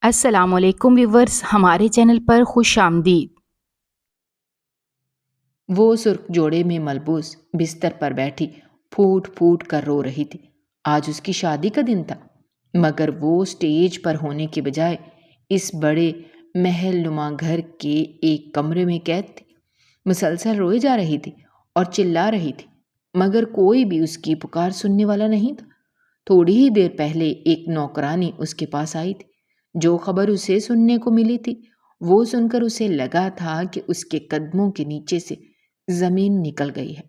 السلام علیکم ویورز، ہمارے چینل پر خوش آمدید۔ وہ سرخ جوڑے میں ملبوس بستر پر بیٹھی پھوٹ پھوٹ کر رو رہی تھی۔ آج اس کی شادی کا دن تھا، مگر وہ سٹیج پر ہونے کے بجائے اس بڑے محل نما گھر کے ایک کمرے میں قید تھی۔ مسلسل روئے جا رہی تھی اور چلا رہی تھی، مگر کوئی بھی اس کی پکار سننے والا نہیں تھا۔ تھوڑی ہی دیر پہلے ایک نوکرانی اس کے پاس آئی تھی۔ جو خبر اسے سننے کو ملی تھی وہ سن کر اسے لگا تھا کہ اس کے قدموں کے نیچے سے زمین نکل گئی ہے۔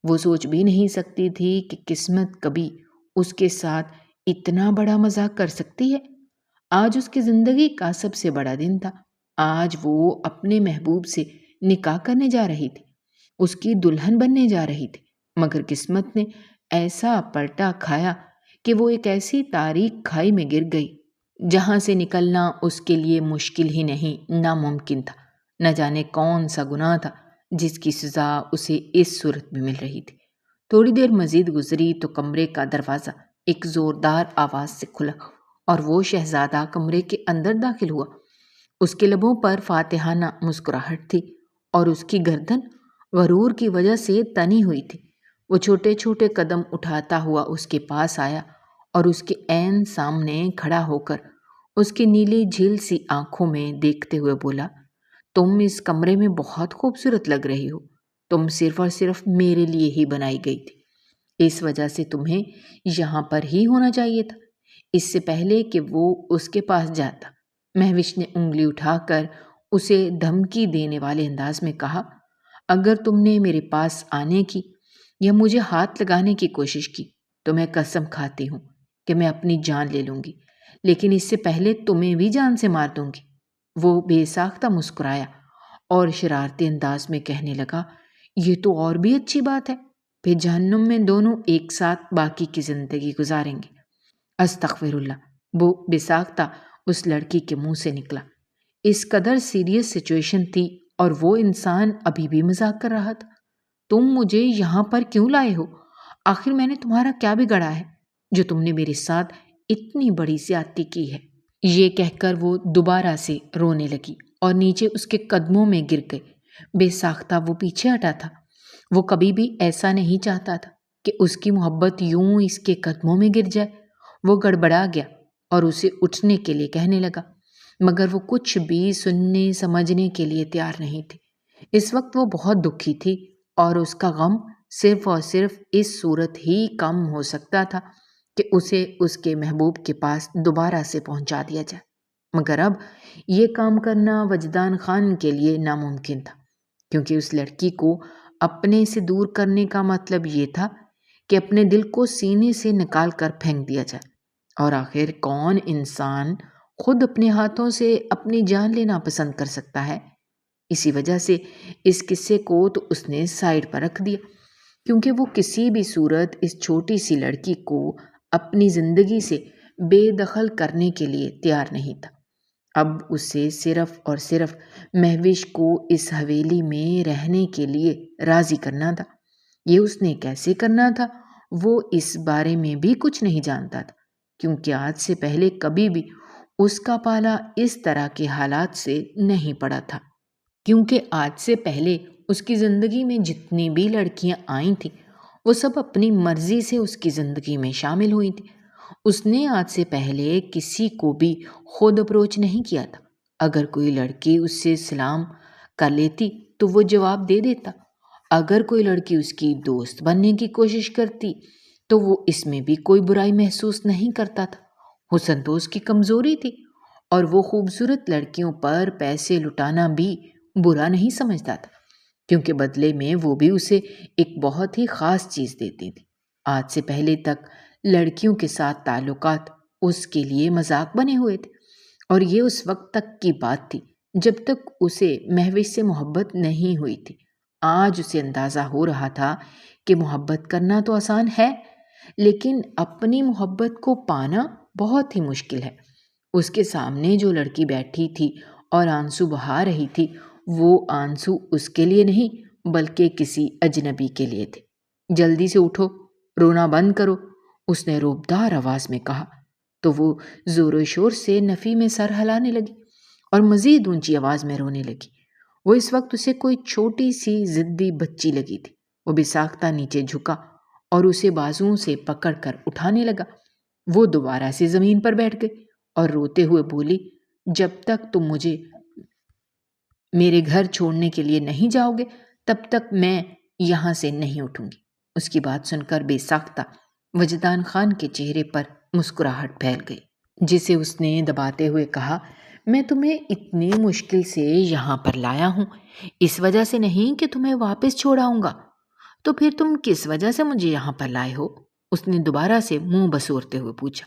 وہ سوچ بھی نہیں سکتی تھی کہ قسمت کبھی اس کے ساتھ اتنا بڑا مذاق کر سکتی ہے۔ آج اس کی زندگی کا سب سے بڑا دن تھا۔ آج وہ اپنے محبوب سے نکاح کرنے جا رہی تھی، اس کی دلہن بننے جا رہی تھی، مگر قسمت نے ایسا پلٹا کھایا کہ وہ ایک ایسی تاریک کھائی میں گر گئی جہاں سے نکلنا اس کے لیے مشکل ہی نہیں، ناممکن تھا۔ نہ جانے کون سا گناہ تھا جس کی سزا اسے اس صورت میں مل رہی تھی۔ تھوڑی دیر مزید گزری تو کمرے کا دروازہ ایک زوردار آواز سے کھلا اور وہ شہزادہ کمرے کے اندر داخل ہوا۔ اس کے لبوں پر فاتحانہ مسکراہٹ تھی اور اس کی گردن غرور کی وجہ سے تنی ہوئی تھی۔ وہ چھوٹے چھوٹے قدم اٹھاتا ہوا اس کے پاس آیا اور اس کے عین سامنے کھڑا ہو کر اس کی نیلی جھیل سی آنکھوں میں دیکھتے ہوئے بولا، تم اس کمرے میں بہت خوبصورت لگ رہی ہو۔ تم صرف اور صرف میرے لیے ہی بنائی گئی تھی، اس وجہ سے تمہیں یہاں پر ہی ہونا چاہیے تھا۔ اس سے پہلے کہ وہ اس کے پاس جاتا، مہوش نے انگلی اٹھا کر اسے دھمکی دینے والے انداز میں کہا، اگر تم نے میرے پاس آنے کی یا مجھے ہاتھ لگانے کی کوشش کی تو میں قسم کھاتی ہوں کہ میں اپنی جان لے لوں گی، لیکن اس سے پہلے تمہیں بھی جان سے مار دوں گی۔ وہ بے ساختہ مسکرایا اور شرارتی انداز میں کہنے لگا، یہ تو اور بھی اچھی بات ہے، پھر جہنم میں دونوں ایک ساتھ باقی کی زندگی گزاریں گے۔ استغفر اللہ، وہ بے ساختہ اس لڑکی کے منہ سے نکلا۔ اس قدر سیریس سچویشن تھی اور وہ انسان ابھی بھی مذاق کر رہا تھا۔ تم مجھے یہاں پر کیوں لائے ہو؟ آخر میں نے تمہارا کیا بگاڑا ہے جو تم نے میرے ساتھ اتنی بڑی زیادتی کی ہے؟ یہ کہہ کر وہ دوبارہ سے رونے لگی اور نیچے اس کے قدموں میں گر گئی۔ بے ساختہ وہ پیچھے ہٹا تھا۔ وہ کبھی بھی ایسا نہیں چاہتا تھا کہ اس کی محبت یوں اس کے قدموں میں گر جائے۔ وہ گڑبڑا گیا اور اسے اٹھنے کے لیے کہنے لگا، مگر وہ کچھ بھی سننے سمجھنے کے لیے تیار نہیں تھی۔ اس وقت وہ بہت دکھی تھی اور اس کا غم صرف اور صرف اس صورت ہی کم ہو سکتا تھا کہ اسے اس کے محبوب کے پاس دوبارہ سے پہنچا دیا جائے، مگر اب یہ کام کرنا وجدان خان کے لیے ناممکن تھا، کیونکہ اس لڑکی کو اپنے سے دور کرنے کا مطلب یہ تھا کہ اپنے دل کو سینے سے نکال کر پھینک دیا جائے، اور آخر کون انسان خود اپنے ہاتھوں سے اپنی جان لینا پسند کر سکتا ہے؟ اسی وجہ سے اس قصے کو تو اس نے سائیڈ پر رکھ دیا، کیونکہ وہ کسی بھی صورت اس چھوٹی سی لڑکی کو اپنی زندگی سے بے دخل کرنے کے لیے تیار نہیں تھا۔ اب اسے صرف اور صرف مہوش کو اس حویلی میں رہنے کے لیے راضی کرنا تھا۔ یہ اس نے کیسے کرنا تھا وہ اس بارے میں بھی کچھ نہیں جانتا تھا، کیونکہ آج سے پہلے کبھی بھی اس کا پالا اس طرح کے حالات سے نہیں پڑا تھا۔ کیونکہ آج سے پہلے اس کی زندگی میں جتنی بھی لڑکیاں آئی تھیں وہ سب اپنی مرضی سے اس کی زندگی میں شامل ہوئی تھیں۔ اس نے آج سے پہلے کسی کو بھی خود اپروچ نہیں کیا تھا۔ اگر کوئی لڑکی اس سے سلام کر لیتی تو وہ جواب دے دیتا، اگر کوئی لڑکی اس کی دوست بننے کی کوشش کرتی تو وہ اس میں بھی کوئی برائی محسوس نہیں کرتا تھا۔ حسن تو اس کی کمزوری تھی اور وہ خوبصورت لڑکیوں پر پیسے لٹانا بھی برا نہیں سمجھتا تھا، کیونکہ بدلے میں وہ بھی اسے ایک بہت ہی خاص چیز دیتی تھی۔ آج سے پہلے تک لڑکیوں کے ساتھ تعلقات اس کے لیے مذاق بنے ہوئے تھے، اور یہ اس وقت تک کی بات تھی جب تک اسے مہوش سے محبت نہیں ہوئی تھی۔ آج اسے اندازہ ہو رہا تھا کہ محبت کرنا تو آسان ہے، لیکن اپنی محبت کو پانا بہت ہی مشکل ہے۔ اس کے سامنے جو لڑکی بیٹھی تھی اور آنسو بہا رہی تھی، وہ آنسو اس کے لیے نہیں بلکہ کسی اجنبی کے لیے تھے۔ جلدی سے اٹھو، رونا بند کرو، اس نے روبدار آواز میں کہا۔ تو وہ زور و شور سے نفی میں سر ہلانے لگی اور مزید اونچی آواز میں رونے لگی۔ وہ اس وقت اسے کوئی چھوٹی سی ضدی بچی لگی تھی۔ وہ بے ساختہ نیچے جھکا اور اسے بازوؤں سے پکڑ کر اٹھانے لگا۔ وہ دوبارہ سے زمین پر بیٹھ گئی اور روتے ہوئے بولی، جب تک تم مجھے میرے گھر چھوڑنے کے لیے نہیں جاؤ گے تب تک میں یہاں سے نہیں اٹھوں گی۔ اس کی بات سن کر بے ساختہ وجدان خان کے چہرے پر مسکراہٹ پھیل گئی، جسے اس نے دباتے ہوئے کہا، میں تمہیں اتنی مشکل سے یہاں پر لایا ہوں اس وجہ سے نہیں کہ تمہیں واپس چھوڑ آؤں گا، تو پھر تم کس وجہ سے مجھے یہاں پر لائے ہو؟ اس نے دوبارہ سے منہ بسورتے ہوئے پوچھا۔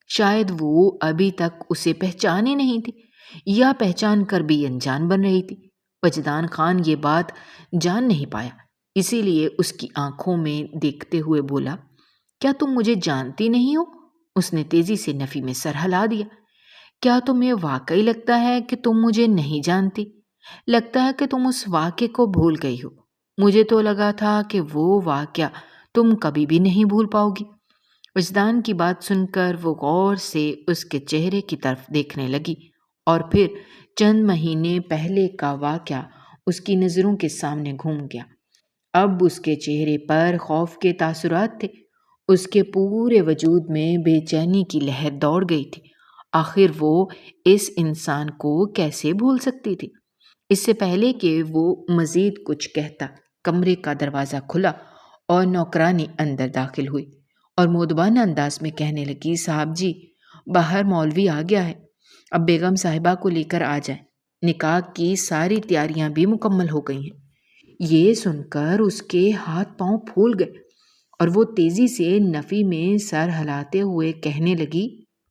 شاید وہ ابھی تک اسے پہچان ہی نہیں تھی یا پہچان کر بھی انجان بن رہی تھی۔ وجدان خان یہ بات جان نہیں پایا، اسی لیے اس کی آنکھوں میں دیکھتے ہوئے بولا، کیا تم مجھے جانتی نہیں ہو؟ اس نے تیزی سے نفی میں سر ہلا دیا۔ کیا تمہیں واقعی لگتا ہے کہ تم مجھے نہیں جانتی؟ لگتا ہے کہ تم اس واقعے کو بھول گئی ہو۔ مجھے تو لگا تھا کہ وہ واقعہ تم کبھی بھی نہیں بھول پاؤ گی۔ وجدان کی بات سن کر وہ غور سے اس کے چہرے کی طرف دیکھنے لگی اور پھر چند مہینے پہلے کا واقعہ اس کی نظروں کے سامنے گھوم گیا۔ اب اس کے چہرے پر خوف کے تاثرات تھے۔ اس کے پورے وجود میں بے چینی کی لہر دوڑ گئی تھی۔ آخر وہ اس انسان کو کیسے بھول سکتی تھی؟ اس سے پہلے کہ وہ مزید کچھ کہتا، کمرے کا دروازہ کھلا اور نوکرانی اندر داخل ہوئی اور مؤدبانہ انداز میں کہنے لگی، صاحب جی، باہر مولوی آ گیا ہے، اب بیگم صاحبہ کو لے کر آ جائیں، نکاح کی ساری تیاریاں بھی مکمل ہو گئی ہیں۔ یہ سن کر اس کے ہاتھ پاؤں پھول گئے اور وہ تیزی سے نفی میں سر ہلاتے ہوئے کہنے لگی،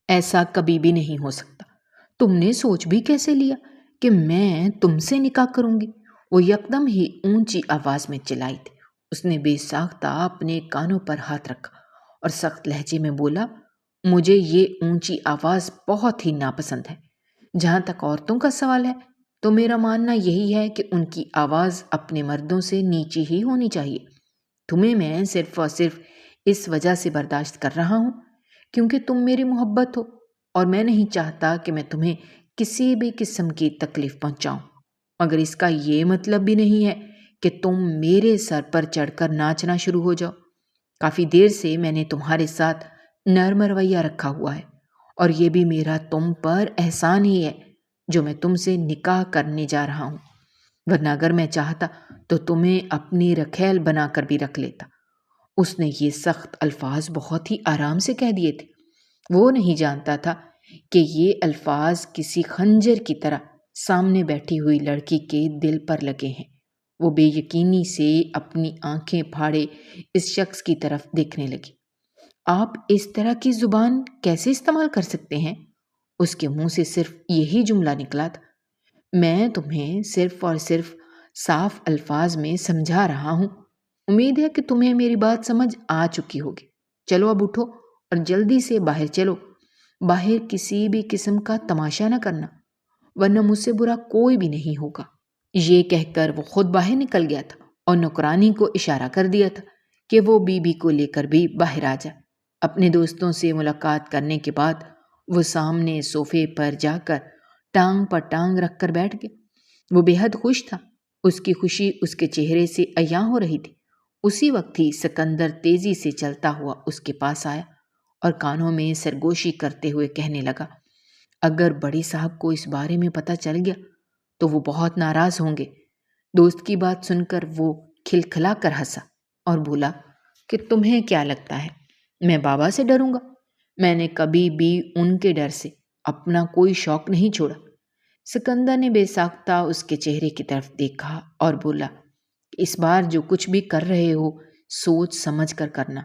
ایسا کبھی بھی نہیں ہو سکتا، تم نے سوچ بھی کیسے لیا کہ میں تم سے نکاح کروں گی؟ وہ یکدم ہی اونچی آواز میں چلائی تھی۔ اس نے بے ساختہ اپنے کانوں پر ہاتھ رکھا اور سخت لہجے میں بولا، مجھے یہ اونچی آواز بہت ہی ناپسند ہے۔ جہاں تک عورتوں کا سوال ہے تو میرا ماننا یہی ہے کہ ان کی آواز اپنے مردوں سے نیچی ہی ہونی چاہیے۔ تمہیں میں صرف اور صرف اس وجہ سے برداشت کر رہا ہوں کیونکہ تم میری محبت ہو اور میں نہیں چاہتا کہ میں تمہیں کسی بھی قسم کی تکلیف پہنچاؤں، مگر اس کا یہ مطلب بھی نہیں ہے کہ تم میرے سر پر چڑھ کر ناچنا شروع ہو جاؤ۔ کافی دیر سے میں نے تمہارے ساتھ نرم رویہ رکھا ہوا ہے اور یہ بھی میرا تم پر احسان ہی ہے جو میں تم سے نکاح کرنے جا رہا ہوں، ورنہ اگر میں چاہتا تو تمہیں اپنی رکھیل بنا کر بھی رکھ لیتا۔ اس نے یہ سخت الفاظ بہت ہی آرام سے کہہ دیے تھے۔ وہ نہیں جانتا تھا کہ یہ الفاظ کسی خنجر کی طرح سامنے بیٹھی ہوئی لڑکی کے دل پر لگے ہیں۔ وہ بے یقینی سے اپنی آنکھیں پھاڑے اس شخص کی طرف دیکھنے لگی۔ آپ اس طرح کی زبان کیسے استعمال کر سکتے ہیں؟ اس کے منہ سے صرف یہی جملہ نکلا تھا، میں تمہیں صرف اور صرف صاف الفاظ میں سمجھا رہا ہوں، امید ہے کہ تمہیں میری بات سمجھ آ چکی ہوگی۔ چلو اب اٹھو اور جلدی سے باہر چلو، باہر کسی بھی قسم کا تماشا نہ کرنا، ورنہ مجھ سے برا کوئی بھی نہیں ہوگا۔ یہ کہہ کر وہ خود باہر نکل گیا تھا اور نوکرانی کو اشارہ کر دیا تھا کہ وہ بی بی کو لے کر بھی باہر آ جائے۔ اپنے دوستوں سے ملاقات کرنے کے بعد وہ سامنے صوفے پر جا کر ٹانگ پر ٹانگ رکھ کر بیٹھ گیا۔ وہ بے حد خوش تھا، اس کی خوشی اس کے چہرے سے عیاں ہو رہی تھی۔ اسی وقت ہی سکندر تیزی سے چلتا ہوا اس کے پاس آیا اور کانوں میں سرگوشی کرتے ہوئے کہنے لگا، اگر بڑے صاحب کو اس بارے میں پتہ چل گیا تو وہ بہت ناراض ہوں گے۔ دوست کی بات سن کر وہ کھلکھلا کر ہنسا اور بولا کہ تمہیں کیا لگتا ہے میں بابا سے ڈروں گا؟ میں نے کبھی بھی ان کے ڈر سے اپنا کوئی شوق نہیں چھوڑا۔ سکندر نے بے ساختہ اس کے چہرے کی طرف دیکھا اور بولا، اس بار جو کچھ بھی کر رہے ہو سوچ سمجھ کر کرنا،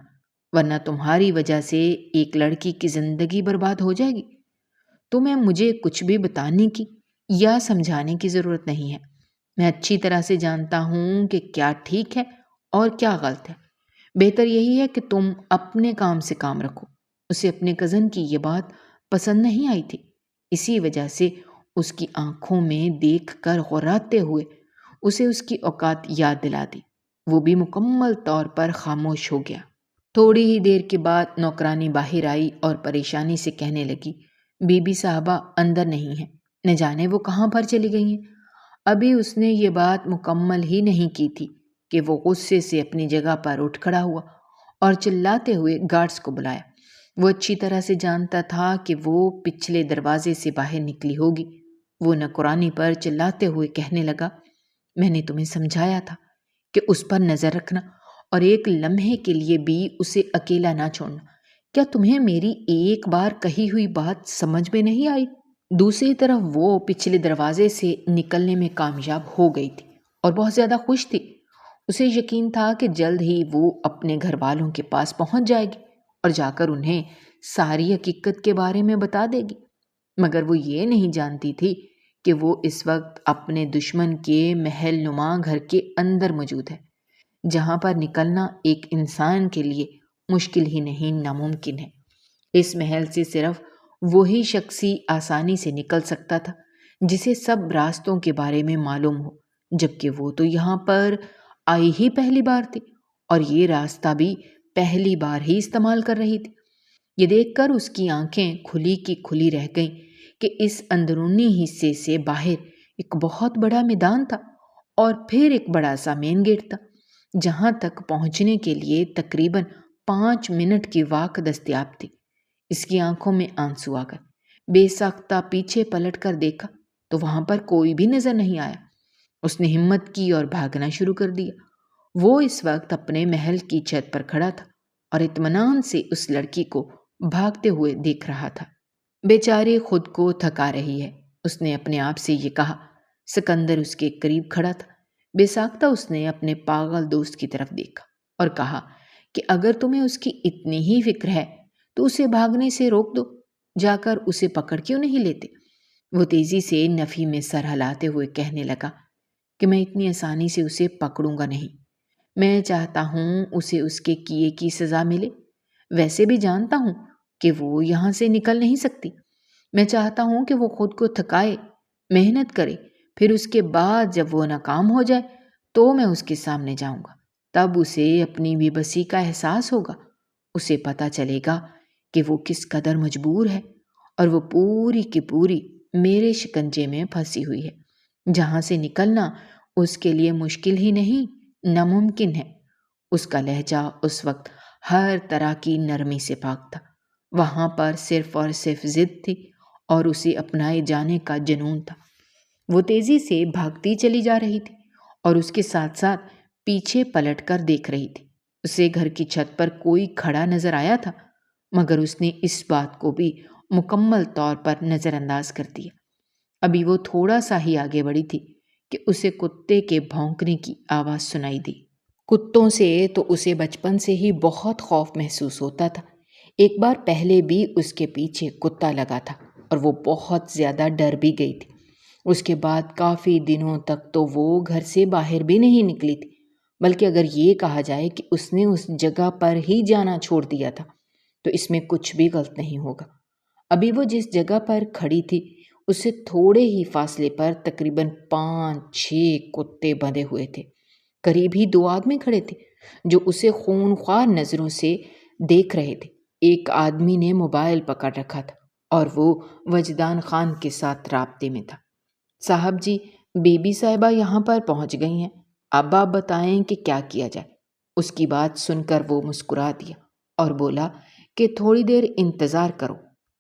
ورنہ تمہاری وجہ سے ایک لڑکی کی زندگی برباد ہو جائے گی۔ تمہیں مجھے کچھ بھی بتانے کی یا سمجھانے کی ضرورت نہیں ہے، میں اچھی طرح سے جانتا ہوں کہ کیا ٹھیک ہے اور کیا غلط ہے۔ بہتر یہی ہے کہ تم اپنے کام سے کام رکھو۔ اسے اپنے کزن کی یہ بات پسند نہیں آئی تھی، اسی وجہ سے اس کی آنکھوں میں دیکھ کر غراتے ہوئے اسے اس کی اوقات یاد دلا دی۔ وہ بھی مکمل طور پر خاموش ہو گیا۔ تھوڑی ہی دیر کے بعد نوکرانی باہر آئی اور پریشانی سے کہنے لگی، بی بی صاحبہ اندر نہیں ہے، نہ جانے وہ کہاں پر چلی گئی ہیں۔ ابھی اس نے یہ بات مکمل ہی نہیں کی تھی کہ وہ غصے سے اپنی جگہ پر اٹھ کھڑا ہوا اور چلاتے ہوئے گارڈز کو بلایا۔ وہ اچھی طرح سے جانتا تھا کہ وہ پچھلے دروازے سے باہر نکلی ہوگی۔ وہ نوکرانی پر چلاتے ہوئے کہنے لگا، میں نے تمہیں سمجھایا تھا کہ اس پر نظر رکھنا اور ایک لمحے کے لیے بھی اسے اکیلا نہ چھوڑنا۔ کیا تمہیں میری ایک بار کہی ہوئی بات سمجھ میں نہیں آئی؟ دوسری طرف وہ پچھلے دروازے سے نکلنے میں کامیاب ہو گئی تھی اور بہت زیادہ خوش تھی۔ اسے یقین تھا کہ جلد ہی وہ اپنے گھر والوں کے پاس پہنچ جائے گی اور جا کر انہیں ساری حقیقت کے بارے میں بتا دے گی، مگر وہ یہ نہیں جانتی تھی کہ وہ اس وقت اپنے دشمن کے محل نما گھر کے اندر موجود ہے، جہاں پر نکلنا ایک انسان کے لیے مشکل ہی نہیں ناممکن ہے۔ اس محل سے صرف وہی شخصی آسانی سے نکل سکتا تھا جسے سب راستوں کے بارے میں معلوم ہو، جبکہ وہ تو یہاں پر آئی ہی پہلی بار تھی اور یہ راستہ بھی پہلی بار ہی استعمال کر رہی تھی۔ یہ دیکھ کر اس کی آنکھیں کھلی کی کھلی رہ گئیں کہ اس اندرونی حصے سے باہر ایک بہت بڑا میدان تھا اور پھر ایک بڑا سا مین گیٹ تھا، جہاں تک پہنچنے کے لیے تقریباً 5 منٹ کی واک دستیاب تھی۔ اس کی آنکھوں میں آنسو آ گئے۔ بے ساختہ پیچھے پلٹ کر دیکھا تو وہاں پر کوئی بھی نظر نہیں آیا۔ اس نے ہمت کی اور بھاگنا شروع کر دیا۔ وہ اس وقت اپنے محل کی چھت پر کھڑا تھا اور اطمینان سے اس لڑکی کو بھاگتے ہوئے دیکھ رہا تھا۔ بیچاری خود کو تھکا رہی ہے، اس نے اپنے آپ سے یہ کہا۔ سکندر اس کے قریب کھڑا تھا۔ بے ساختہ اس نے اپنے پاگل دوست کی طرف دیکھا اور کہا کہ اگر تمہیں اس کی اتنی ہی فکر ہے تو اسے بھاگنے سے روک دو، جا کر اسے پکڑ کیوں نہیں لیتے؟ وہ تیزی سے نفی میں سر ہلاتے ہوئے کہنے لگا کہ میں اتنی آسانی سے اسے پکڑوں گا نہیں۔ میں چاہتا ہوں اسے اس کے کیے کی سزا ملے۔ ویسے بھی جانتا ہوں کہ وہ یہاں سے نکل نہیں سکتی۔ میں چاہتا ہوں کہ وہ خود کو تھکائے، محنت کرے، پھر اس کے بعد جب وہ ناکام ہو جائے تو میں اس کے سامنے جاؤں گا۔ تب اسے اپنی بے بسی کا احساس ہوگا۔ اسے پتہ چلے گا کہ وہ کس قدر مجبور ہے اور وہ پوری کی پوری میرے شکنجے میں پھنسی ہوئی ہے، جہاں سے نکلنا اس کے لیے مشکل ہی نہیں ناممکن ہے۔ اس کا لہجہ اس وقت ہر طرح کی نرمی سے پاک تھا۔ وہاں پر صرف اور صرف ضد تھی اور اسے اپنائے جانے کا جنون تھا۔ وہ تیزی سے بھاگتی چلی جا رہی تھی اور اس کے ساتھ ساتھ پیچھے پلٹ کر دیکھ رہی تھی۔ اسے گھر کی چھت پر کوئی کھڑا نظر آیا تھا، مگر اس نے اس بات کو بھی مکمل طور پر نظر انداز کر دیا۔ ابھی وہ تھوڑا سا ہی آگے بڑھی تھی کہ اسے کتے کے بھونکنے کی آواز سنائی دی۔ کتوں سے تو اسے بچپن سے ہی بہت خوف محسوس ہوتا تھا۔ ایک بار پہلے بھی اس کے پیچھے کتا لگا تھا اور وہ بہت زیادہ ڈر بھی گئی تھی۔ اس کے بعد کافی دنوں تک تو وہ گھر سے باہر بھی نہیں نکلی تھی، بلکہ اگر یہ کہا جائے کہ اس نے اس جگہ پر ہی جانا چھوڑ دیا تھا تو اس میں کچھ بھی غلط نہیں ہوگا۔ ابھی وہ جس جگہ پر کھڑی تھی اس سے تھوڑے ہی فاصلے پر تقریباً 5-6 کتے بندھے ہوئے تھے۔ قریب ہی 2 آدمی کھڑے تھے جو اسے خونخوار نظروں سے دیکھ رہے تھے۔ ایک آدمی نے موبائل پکڑ رکھا تھا اور وہ وجدان خان کے ساتھ رابطے میں تھا۔ صاحب جی، بی بی صاحبہ یہاں پر پہنچ گئی ہیں، اب آپ بتائیں کہ کیا کیا جائے؟ اس کی بات سن کر وہ مسکرا دیا اور بولا کہ تھوڑی دیر انتظار کرو،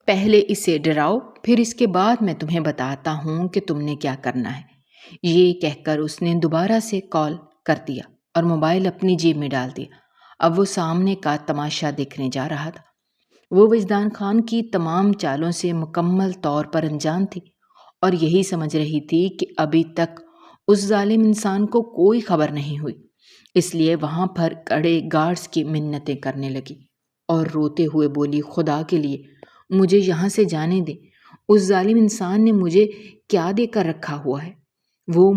پہلے اسے ڈراؤ، پھر اس کے بعد میں تمہیں بتاتا ہوں کہ تم نے کیا کرنا ہے۔ یہ کہہ کر اس نے دوبارہ سے کال کر دیا اور موبائل اپنی جیب میں ڈال دیا۔ اب وہ سامنے کا تماشا دیکھنے جا رہا تھا۔ وہ وجدان خان کی تمام چالوں سے مکمل طور پر انجان تھی اور یہی سمجھ رہی تھی کہ ابھی تک اس ظالم انسان کو کوئی خبر نہیں ہوئی، اس لیے وہاں پر کڑے گارڈز کی منتیں کرنے لگی اور روتے ہوئے بولی، خدا کے لیے مجھے یہاں سے جانے دیں۔ اس ظالم انسان نے مجھے کیا دے کر رکھا ہوا ہے؟ وہ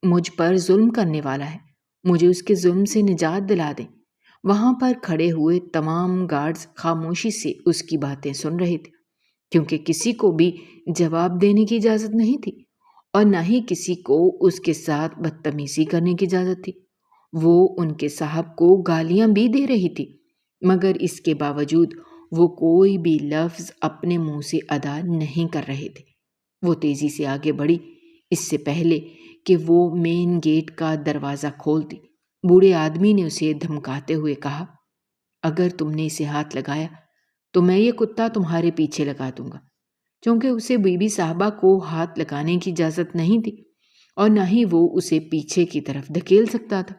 مجھ پر ظلم کرنے والا ہے، مجھے اس کے ظلم سے نجات دلا دیں۔ وہاں پر کھڑے ہوئے تمام گارڈز خاموشی سے اس کی باتیں سن رہے تھے، کیونکہ کسی کو بھی جواب دینے کی اجازت نہیں تھی اور نہ ہی کسی کو اس کے ساتھ بدتمیزی کرنے کی اجازت تھی۔ وہ ان کے صاحب کو گالیاں بھی دے رہی تھی مگر اس کے باوجود وہ کوئی بھی لفظ اپنے منہ سے ادا نہیں کر رہے تھے۔ وہ تیزی سے آگے بڑھی، اس سے پہلے کہ وہ مین گیٹ کا دروازہ کھولتی بوڑھے آدمی نے اسے دھمکاتے ہوئے کہا، اگر تم نے اسے ہاتھ لگایا تو میں یہ کتا تمہارے پیچھے لگا دوں گا۔ چونکہ اسے بی بی صاحبہ کو ہاتھ لگانے کی اجازت نہیں تھی اور نہ ہی وہ اسے پیچھے کی طرف دھکیل سکتا تھا،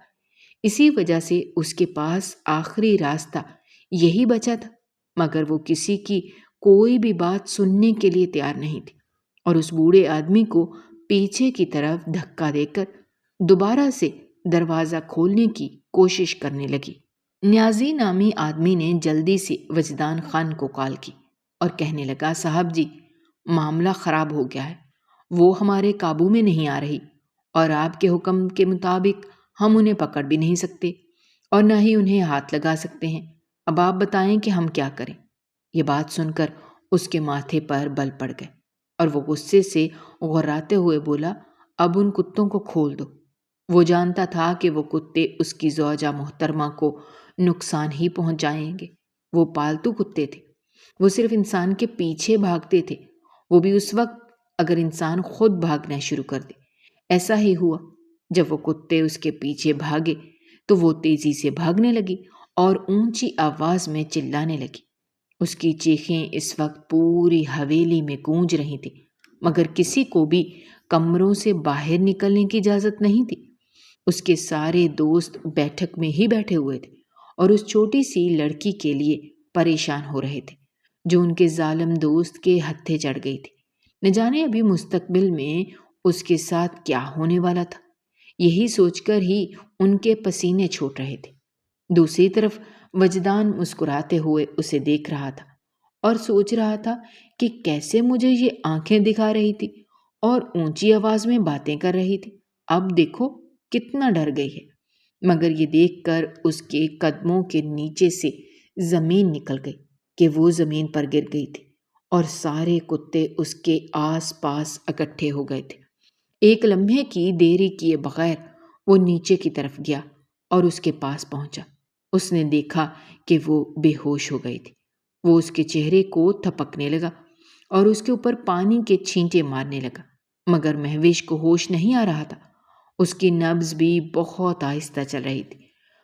اسی وجہ سے اس کے پاس آخری راستہ یہی بچا تھا، مگر وہ کسی کی کوئی بھی بات سننے کے لیے تیار نہیں تھی اور اس بوڑھے آدمی کو پیچھے کی طرف دھکا دے کر دوبارہ سے دروازہ کھولنے کی کوشش کرنے لگی۔ نیازی نامی آدمی نے جلدی سے وجدان خان کو کال کی اور کہنے لگا، صاحب جی، معاملہ خراب ہو گیا ہے، وہ ہمارے قابو میں نہیں آ رہی اور آپ کے حکم کے مطابق ہم انہیں پکڑ بھی نہیں سکتے اور نہ ہی انہیں ہاتھ لگا سکتے ہیں۔ اب آپ بتائیں کہ ہم کیا کریں؟ یہ بات سن کر اس کے ماتھے پر بل پڑ گئے اور وہ غصے سے غراتے ہوئے بولا، اب ان کتوں کو کھول دو۔ وہ جانتا تھا کہ وہ کتے اس کی زوجہ محترمہ کو نقصان ہی پہنچائیں گے۔ وہ پالتو کتے تھے، وہ صرف انسان کے پیچھے بھاگتے تھے، وہ بھی اس وقت اگر انسان خود بھاگنا شروع کر دے۔ ایسا ہی ہوا، جب وہ کتے اس کے پیچھے بھاگے تو وہ تیزی سے بھاگنے لگی اور اونچی آواز میں چلانے لگی۔ اس کی چیخیں اس وقت پوری حویلی میں گونج رہی تھیں، مگر کسی کو بھی کمروں سے باہر نکلنے کی اجازت نہیں تھی۔ اس کے سارے دوست بیٹھک میں ہی بیٹھے ہوئے تھے اور اس چھوٹی سی لڑکی کے لیے پریشان ہو رہے تھے جو ان کے ظالم دوست کے ہتھے چڑھ گئی تھی۔ نہ جانے ابھی مستقبل میں اس کے ساتھ کیا ہونے والا تھا، یہی سوچ کر ہی ان کے پسینے چھوٹ رہے تھے۔ دوسری طرف وجدان مسکراتے ہوئے اسے دیکھ رہا تھا اور سوچ رہا تھا کہ کیسے مجھے یہ آنکھیں دکھا رہی تھی اور اونچی آواز میں باتیں کر رہی تھی، اب دیکھو کتنا ڈر گئی ہے۔ مگر یہ دیکھ کر اس کے قدموں کے نیچے سے زمین نکل گئی کہ وہ زمین پر گر گئی تھی اور سارے کتے اس کے آس پاس اکٹھے ہو گئے تھے۔ ایک لمحے کی دیری کیے بغیر وہ نیچے کی طرف گیا اور اس کے پاس پہنچا۔ اس نے دیکھا کہ وہ بے ہوش ہو گئی تھی۔ وہ اس کے چہرے کو تھپکنے لگا اور اس کے اوپر پانی کے چھینٹے مارنے لگا، مگر مہوش کو ہوش نہیں آ رہا تھا۔ اس کی نبض بھی بہت آہستہ چل رہی تھی۔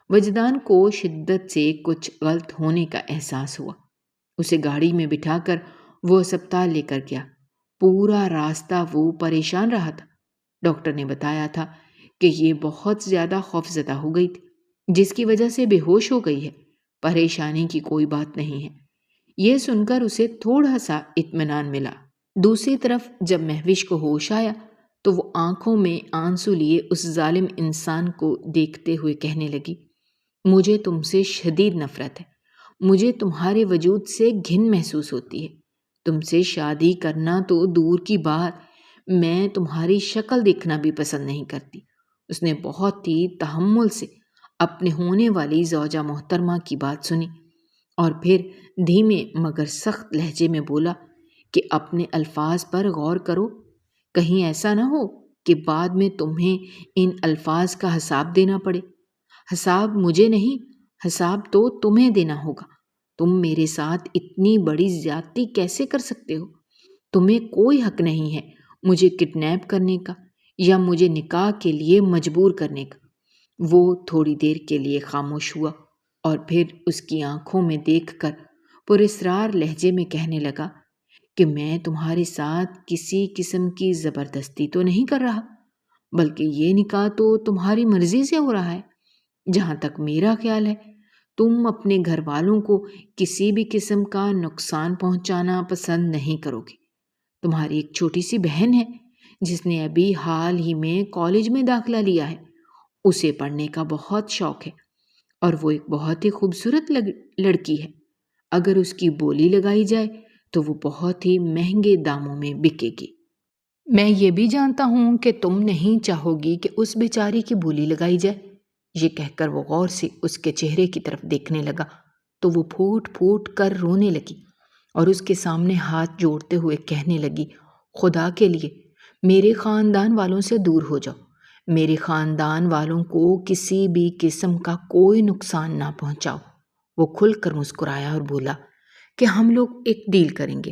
وجدان کو شدت سے کچھ غلط ہونے کا احساس ہوا۔ اسے گاڑی میں بٹھا کر وہ اسپتال لے کر گیا۔ پورا راستہ وہ پریشان رہا تھا۔ ڈاکٹر نے بتایا تھا کہ یہ بہت زیادہ خوفزدہ ہو گئی تھی، جس کی وجہ سے بے ہوش ہو گئی ہے۔ پریشانی کی کوئی بات نہیں ہے۔ یہ سن کر اسے تھوڑا سا اطمینان ملا۔ دوسری طرف جب مہوش کو ہوش آیا تو وہ آنکھوں میں آنسو لیے اس ظالم انسان کو دیکھتے ہوئے کہنے لگی، مجھے تم سے شدید نفرت ہے، مجھے تمہارے وجود سے گھن محسوس ہوتی ہے، تم سے شادی کرنا تو دور کی بات، میں تمہاری شکل دیکھنا بھی پسند نہیں کرتی۔ اس نے بہت ہی تحمل سے اپنے ہونے والی زوجہ محترمہ کی بات سنی اور پھر دھیمے مگر سخت لہجے میں بولا کہ اپنے الفاظ پر غور کرو، کہیں ایسا نہ ہو کہ بعد میں تمہیں ان الفاظ کا حساب دینا پڑے۔ حساب مجھے نہیں، حساب تو تمہیں دینا ہوگا۔ تم میرے ساتھ اتنی بڑی زیادتی کیسے کر سکتے ہو؟ تمہیں کوئی حق نہیں ہے مجھے کڈنیپ کرنے کا یا مجھے نکاح کے لیے مجبور کرنے کا۔ وہ تھوڑی دیر کے لیے خاموش ہوا اور پھر اس کی آنکھوں میں دیکھ کر پراسرار لہجے میں کہنے لگا کہ میں تمہارے ساتھ کسی قسم کی زبردستی تو نہیں کر رہا، بلکہ یہ نکاح تو تمہاری مرضی سے ہو رہا ہے۔ جہاں تک میرا خیال ہے تم اپنے گھر والوں کو کسی بھی قسم کا نقصان پہنچانا پسند نہیں کرو گے۔ تمہاری ایک چھوٹی سی بہن ہے جس نے ابھی حال ہی میں کالج میں داخلہ لیا ہے، اسے پڑھنے کا بہت شوق ہے اور وہ ایک بہت ہی خوبصورت لڑکی ہے۔ اگر اس کی بولی لگائی جائے تو وہ بہت ہی مہنگے داموں میں بکے گی۔ میں یہ بھی جانتا ہوں کہ تم نہیں چاہو گی کہ اس بیچاری کی بولی لگائی جائے۔ یہ کہہ کر وہ غور سے اس کے چہرے کی طرف دیکھنے لگا تو وہ پھوٹ پھوٹ کر رونے لگی اور اس کے سامنے ہاتھ جوڑتے ہوئے کہنے لگی، خدا کے لیے میرے خاندان والوں سے دور ہو جاؤ، میرے خاندان والوں کو کسی بھی قسم کا کوئی نقصان نہ پہنچاؤ وہ کھل کر مسکرایا اور بولا کہ ہم لوگ ایک ڈیل کریں گے۔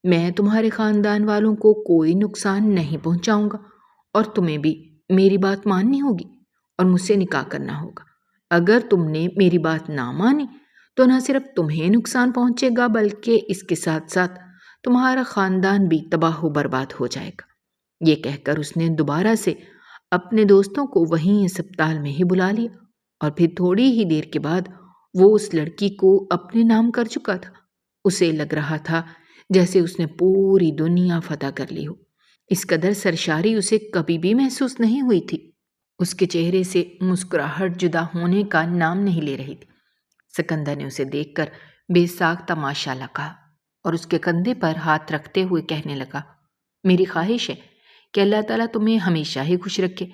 میں تمہارے خاندان والوں کو کوئی نقصان نہیں پہنچاؤں گا اور تمہیں بھی میری بات ماننی ہوگی اور مجھ سے نکاح کرنا ہوگا۔ اگر تم نے میری بات نہ مانی تو نہ صرف تمہیں نقصان پہنچے گا بلکہ اس کے ساتھ ساتھ تمہارا خاندان بھی تباہ و برباد ہو جائے گا۔ یہ کہہ کر اس نے دوبارہ سے اپنے دوستوں کو وہیں اسپتال میں ہی بلا لیا اور پھر تھوڑی ہی دیر کے بعد وہ اس لڑکی کو اپنے نام کر چکا تھا۔ اسے لگ رہا تھا جیسے اس نے پوری دنیا فتح کر لی ہو۔ اس قدر سرشاری اسے کبھی بھی محسوس نہیں ہوئی تھی۔ اس کے چہرے سے مسکراہٹ جدا ہونے کا نام نہیں لے رہی تھی۔ سکندر نے اسے دیکھ کر بے ساختہ ماشاءاللہ کہا اور اس کے کندھے پر ہاتھ رکھتے ہوئے کہنے لگا، میری خواہش ہے کہ اللہ تعالیٰ تمہیں ہمیشہ ہی خوش رکھے،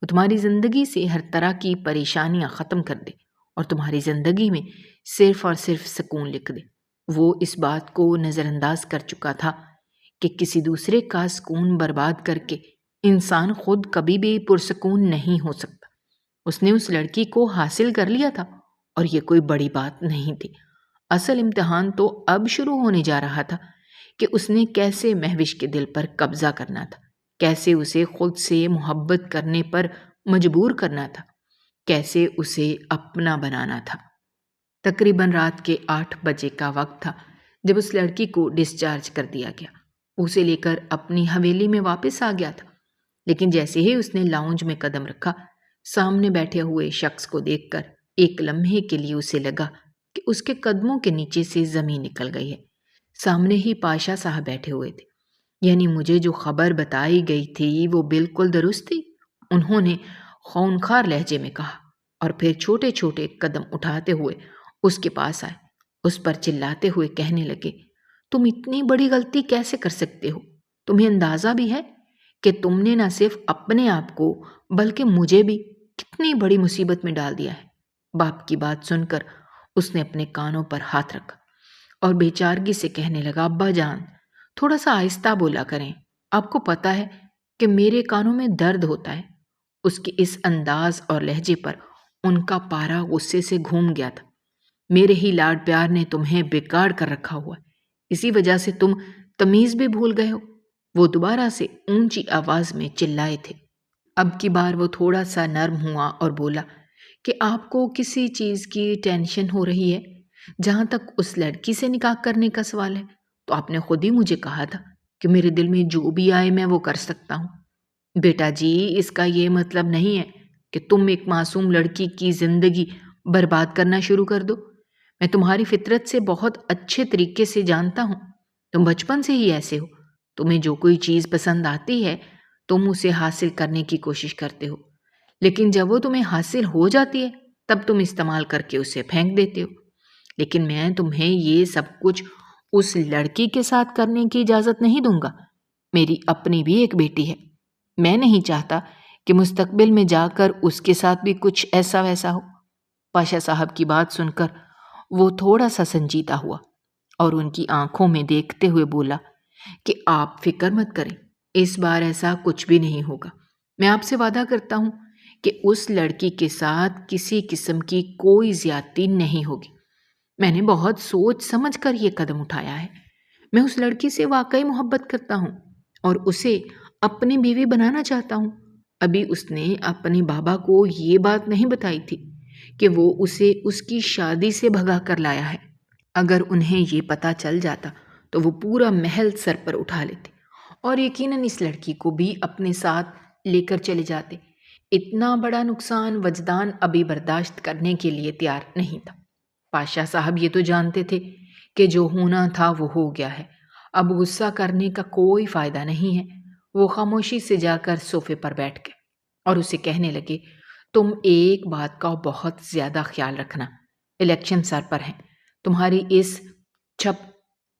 وہ تمہاری زندگی سے ہر طرح کی پریشانیاں ختم کر دے اور تمہاری زندگی میں صرف اور صرف سکون لکھ دے۔ وہ اس بات کو نظر انداز کر چکا تھا کہ کسی دوسرے کا سکون برباد کر کے انسان خود کبھی بھی پرسکون نہیں ہو سکتا۔ اس نے اس لڑکی کو حاصل کر لیا تھا اور یہ کوئی بڑی بات نہیں تھی۔ اصل امتحان تو اب شروع ہونے جا رہا تھا کہ اس نے کیسے مہوش کے دل پر قبضہ کرنا تھا، کیسے اسے خود سے محبت کرنے پر مجبور کرنا تھا، کیسے اسے اپنا بنانا تھا۔ تقریباً رات کے 8 بجے کا وقت تھا جب اس لڑکی کو ڈسچارج کر دیا گیا۔ اسے لے کر اپنی حویلی میں واپس آ گیا تھا، لیکن جیسے ہی اس نے لاؤنج میں قدم رکھا، سامنے بیٹھے ہوئے شخص کو دیکھ کر ایک لمحے کے لیے اسے لگا کہ اس کے قدموں کے نیچے سے زمین نکل گئی ہے۔ سامنے ہی پاشا صاحب بیٹھے ہوئے تھے۔ یعنی مجھے جو خبر بتائی گئی تھی وہ بالکل درست تھی، انہوں نے خونخوار لہجے میں کہا اور پھر چھوٹے چھوٹے قدم اٹھاتے ہوئے اس کے پاس آئے، اس پر چلاتے ہوئے کہنے لگے، تم اتنی بڑی غلطی کیسے کر سکتے ہو؟ تمہیں اندازہ بھی ہے کہ تم نے نہ صرف اپنے آپ کو بلکہ مجھے بھی کتنی بڑی مصیبت میں ڈال دیا ہے۔ باپ کی بات سن کر اس نے اپنے کانوں پر ہاتھ رکھا اور بے چارگی سے کہنے لگا، ابا جان تھوڑا سا آہستہ بولا کریں، آپ کو پتہ ہے کہ میرے کانوں میں درد ہوتا ہے۔ اس کے اس انداز اور لہجے پر ان کا پارا غصے سے گھوم گیا تھا۔ میرے ہی لاڈ پیار نے تمہیں بگاڑ کر رکھا ہوا ہے، اسی وجہ سے تم تمیز بھی بھول گئے ہو۔ وہ دوبارہ سے اونچی آواز میں چلائے تھے۔ اب کی بار وہ تھوڑا سا نرم ہوا اور بولا کہ آپ کو کسی چیز کی ٹینشن ہو رہی ہے؟ جہاں تک اس لڑکی سے نکاح کرنے کا سوال ہے تو آپ نے خود ہی مجھے کہا تھا کہ میرے دل میں جو بھی آئے میں وہ کر سکتا ہوں۔ بیٹا جی، اس کا یہ مطلب نہیں ہے کہ تم ایک معصوم لڑکی کی زندگی برباد کرنا شروع کر دو۔ میں تمہاری فطرت سے بہت اچھے طریقے سے جانتا ہوں، تم بچپن سے ہی ایسے ہو۔ تمہیں جو کوئی چیز پسند آتی ہے تم اسے حاصل کرنے کی کوشش کرتے ہو، لیکن جب وہ تمہیں حاصل ہو جاتی ہے تب تم استعمال کر کے اسے پھینک دیتے ہو۔ لیکن میں تمہیں یہ سب کچھ اس لڑکی کے ساتھ کرنے کی اجازت نہیں دوں گا۔ میری اپنی بھی ایک بیٹی ہے، میں نہیں چاہتا کہ مستقبل میں جا کر اس کے ساتھ بھی کچھ ایسا ویسا ہو۔ پاشا صاحب کی بات سن کر وہ تھوڑا سا سنجیدہ ہوا اور ان کی آنکھوں میں دیکھتے ہوئے بولا کہ آپ فکر مت کریں، اس بار ایسا کچھ بھی نہیں ہوگا۔ میں آپ سے وعدہ کرتا ہوں کہ اس لڑکی کے ساتھ کسی قسم کی کوئی زیادتی نہیں ہوگی۔ میں نے بہت سوچ سمجھ کر یہ قدم اٹھایا ہے۔ میں اس لڑکی سے واقعی محبت کرتا ہوں اور اسے اپنی بیوی بنانا چاہتا ہوں۔ ابھی اس نے اپنے بابا کو یہ بات نہیں بتائی تھی کہ وہ اسے اس کی شادی سے بھگا کر لایا ہے۔ اگر انہیں یہ پتہ چل جاتا تو وہ پورا محل سر پر اٹھا لیتے اور یقیناً اس لڑکی کو بھی اپنے ساتھ لے کر چلے جاتے۔ اتنا بڑا نقصان وجدان ابھی برداشت کرنے کے لیے تیار نہیں تھا۔ پاشا صاحب یہ تو جانتے تھے کہ جو ہونا تھا وہ ہو گیا ہے، اب غصہ کرنے کا کوئی فائدہ نہیں ہے۔ وہ خاموشی سے جا کر صوفے پر بیٹھ گئے اور اسے کہنے لگے، تم ایک بات کا بہت زیادہ خیال رکھنا، الیکشن سر پر ہیں، تمہاری اس چھپ